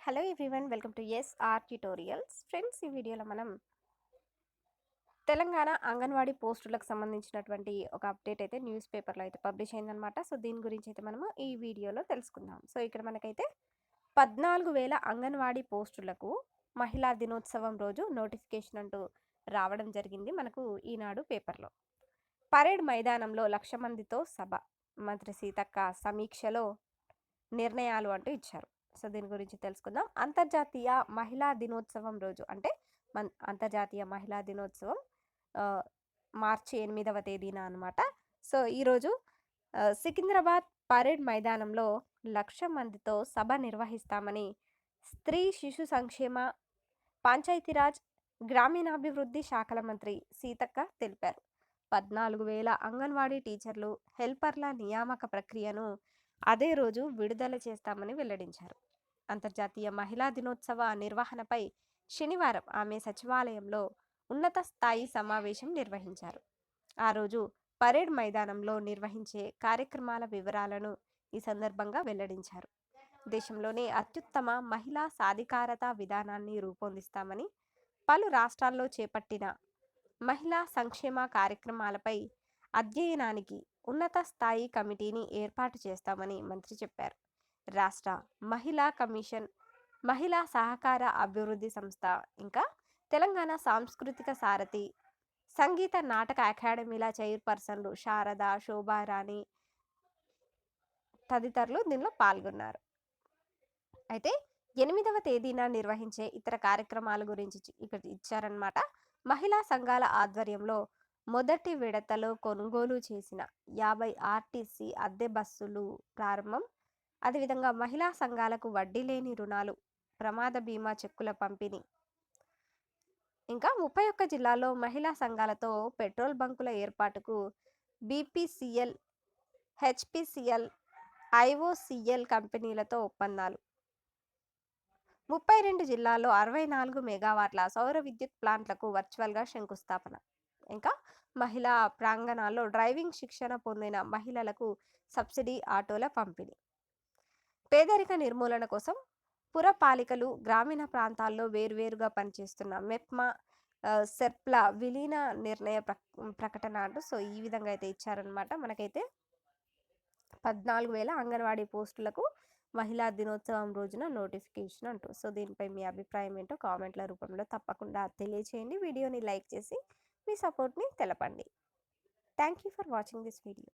Hello everyone, welcome to SR tutorials. Friends, ఈ వీడియోలో మనం తెలంగాణ అంగన్వాడీ పోస్టులకు సంబంధించినటువంటి ఒక అప్డేట్ అయితే న్యూస్ పేపర్లో అయితే పబ్లిష్ అయిందనమాట. సో దీని గురించి అయితే మనము ఈ వీడియోలో తెలుసుకుందాం. సో ఇక్కడ మనకైతే 14,000 అంగన్వాడీ పోస్టులకు మహిళా దినోత్సవం రోజు నోటిఫికేషన్ అంటూ రావడం జరిగింది మనకు ఈనాడు పేపర్లో. పరేడ్ మైదానంలో 1,00,000 మందితో సభ, మంత్రి సీతక్క సమీక్షలో నిర్ణయాలు అంటూ ఇచ్చారు. సో దీని గురించి తెలుసుకుందాం. అంతర్జాతీయ మహిళా దినోత్సవం రోజు అంటే అంతర్జాతీయ మహిళా దినోత్సవం మార్చి 8వ తేదీన అనమాట. సో ఈరోజు సికింద్రాబాద్ పరేడ్ మైదానంలో 1,00,000 మందితో సభ నిర్వహిస్తామని స్త్రీ శిశు సంక్షేమ, పంచాయతీరాజ్, గ్రామీణాభివృద్ధి శాఖల మంత్రి సీతక్క తెలిపారు. 14,000 అంగన్వాడీ టీచర్లు, హెల్పర్ల నియామక ప్రక్రియను అదే రోజు విడుదల చేస్తామని వెల్లడించారు. అంతర్జాతీయ మహిళా దినోత్సవ నిర్వహణపై శనివారం ఆమె సచివాలయంలో ఉన్నత స్థాయి సమావేశం నిర్వహించారు. ఆ రోజు పరేడ్ మైదానంలో నిర్వహించే కార్యక్రమాల వివరాలను ఈ సందర్భంగా వెల్లడించారు. దేశంలోనే అత్యుత్తమ మహిళా సాధికారత విధానాన్ని రూపొందిస్తామని, పలు రాష్ట్రాల్లో చేపట్టిన మహిళా సంక్షేమ కార్యక్రమాలపై అధ్యయనానికి ఉన్నత స్థాయి కమిటీని ఏర్పాటు చేస్తామని మంత్రి చెప్పారు. రాష్ట్ర మహిళా కమిషన్, మహిళా సహకార అభివృద్ధి సంస్థ, ఇంకా తెలంగాణ సాంస్కృతిక సారథి, సంగీత నాటక అకాడమీల చైర్పర్సన్లు శారద, శోభారాణి తదితరులు దీనిలో పాల్గొన్నారు. అయితే 8వ తేదీన నిర్వహించే ఇతర కార్యక్రమాల గురించి ఇక్కడ ఇచ్చారనమాట. మహిళా సంఘాల ఆధ్వర్యంలో మొదటి విడతలో కొనుగోలు చేసిన 50 ఆర్టీసీ అద్దె బస్సులు ప్రారంభం. అదేవిధంగా మహిళా సంఘాలకు వడ్డీ లేని రుణాలు, ప్రమాద బీమా చెక్కుల పంపిణీ. ఇంకా 31 జిల్లాల్లో మహిళా సంఘాలతో పెట్రోల్ బంకుల ఏర్పాటుకు బీపీసీఎల్, హెచ్పీసీఎల్, ఐఓసీఎల్ కంపెనీలతో ఒప్పందాలు. 32 జిల్లాల్లో 64 మెగావాట్ల సౌర విద్యుత్ ప్లాంట్లకు వర్చువల్గా శంకుస్థాపన. ఇంకా మహిళా ప్రాంగణాల్లో డ్రైవింగ్ శిక్షణ పొందిన మహిళలకు సబ్సిడీ ఆటోల పంపిణీ. పేదరిక నిర్మూలన కోసం పురపాలికలు, గ్రామీణ ప్రాంతాల్లో వేర్వేరుగా పనిచేస్తున్న మెప్మా, సెర్ప్ల విలీన నిర్ణయ ప్రకటన అంటూ సో ఈ విధంగా అయితే ఇచ్చారనమాట. మనకైతే 14,000 అంగన్వాడీ పోస్టులకు మహిళా దినోత్సవం రోజున నోటిఫికేషన్ అంటూ. సో దీనిపై మీ అభిప్రాయం ఏంటో కామెంట్ల రూపంలో తప్పకుండా తెలియచేయండి. వీడియోని లైక్ చేసి మీ సపోర్ట్ని తెలపండి. Thank you for watching this video.